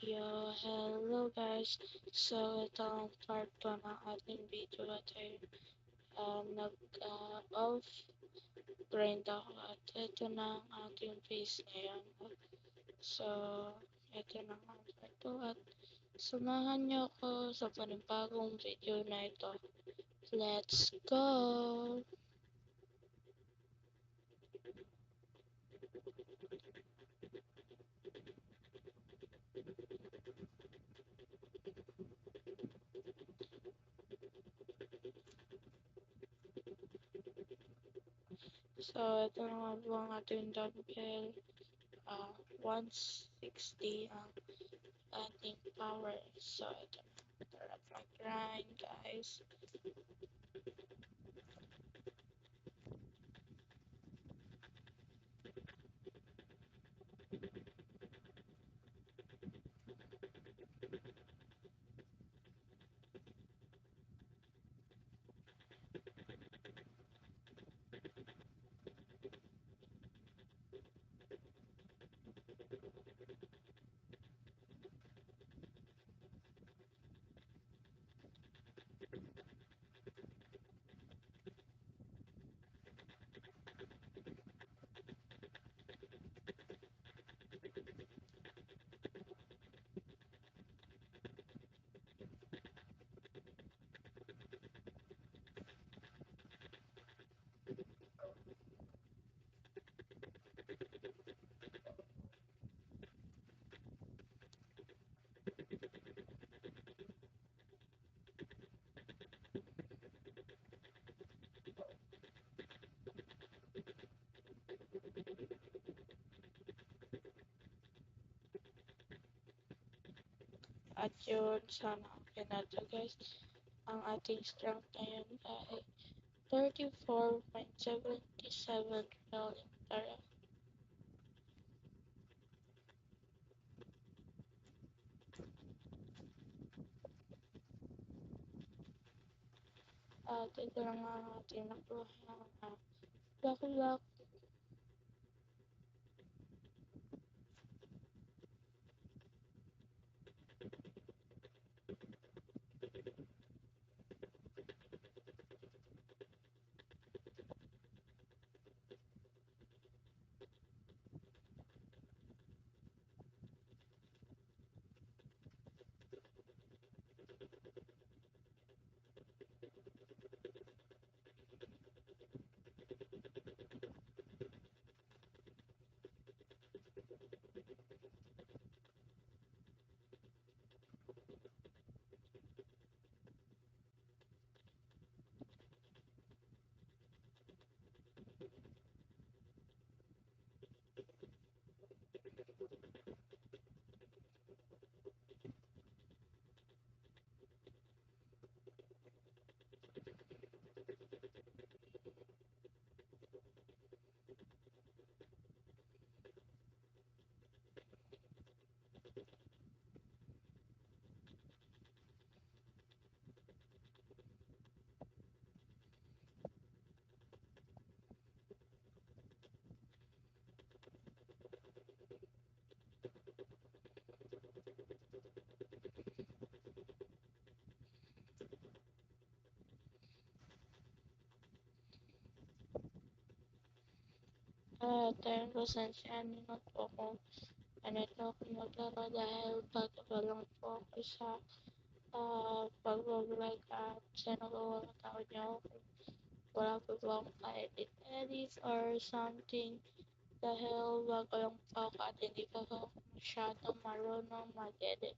Hello guys. So, ito ang part 2 ng ating video at ay nag-off grind ako at ito na ang ating face ngayon. So, ito na ang part 2 at samahan niyo ako sa panibagong video na ito. Let's go! So, ito na nga po ang ating dumbbell. 160 ang ating power. So, ito na. Tara mag-grind guys. At yun, sana okay na to guys. Ang ating strength ngayon ay 34.77 million. Tara. At ito lang ang ating nakuha ng backlog. At 10% na po ako. Ganito ako maglaro dahil bago pa lang po ako sa pag-vlog at sinagawa tao niyo ako. Wala po po akong ka-edit or something dahil bago lang po ako at hindi pa ako masyadong marunong mag-edit.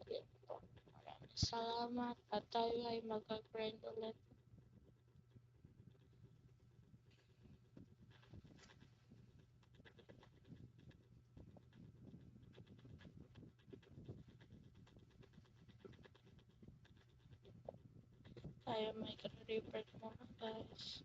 Yun po. Maraming salamat at tayo ay mag-grind ulit. Tayo may report muna guys.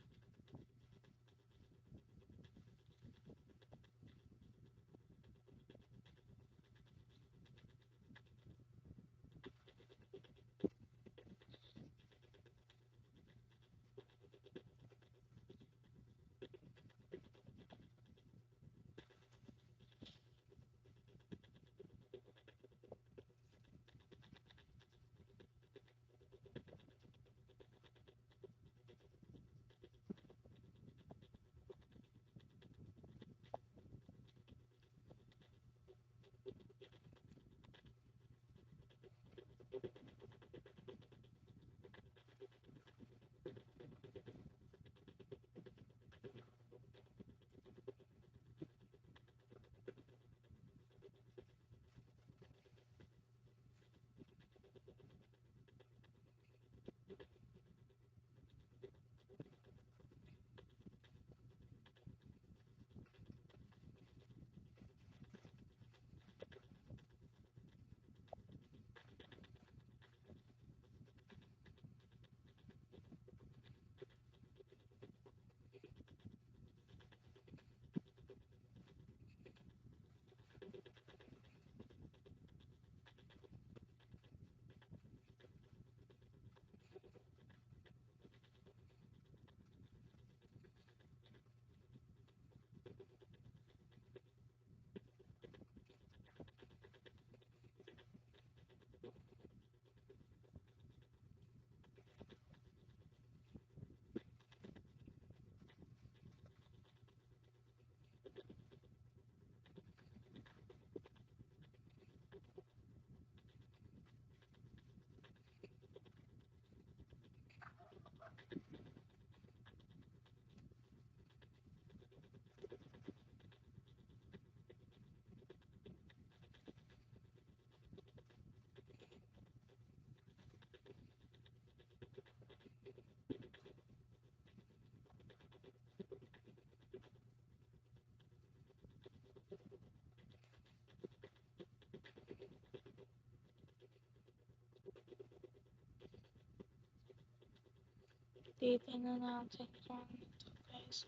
Titignan natin kung ano to guys.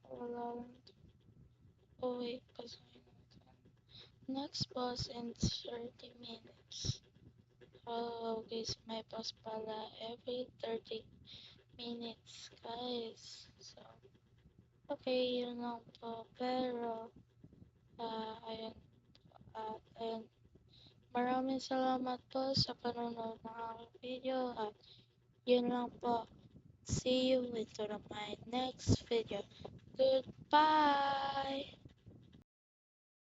Wala lang to. Oh wait, pasukin natin. Next pause in 30 minutes. Oh, okay, so may pause pala every 30 minutes, guys. So, okay, yun lang po. Pero, ayun, ayun. Maraming salamat po sa panonood ng aking video at yun lang po. See you into my next video. Goodbye!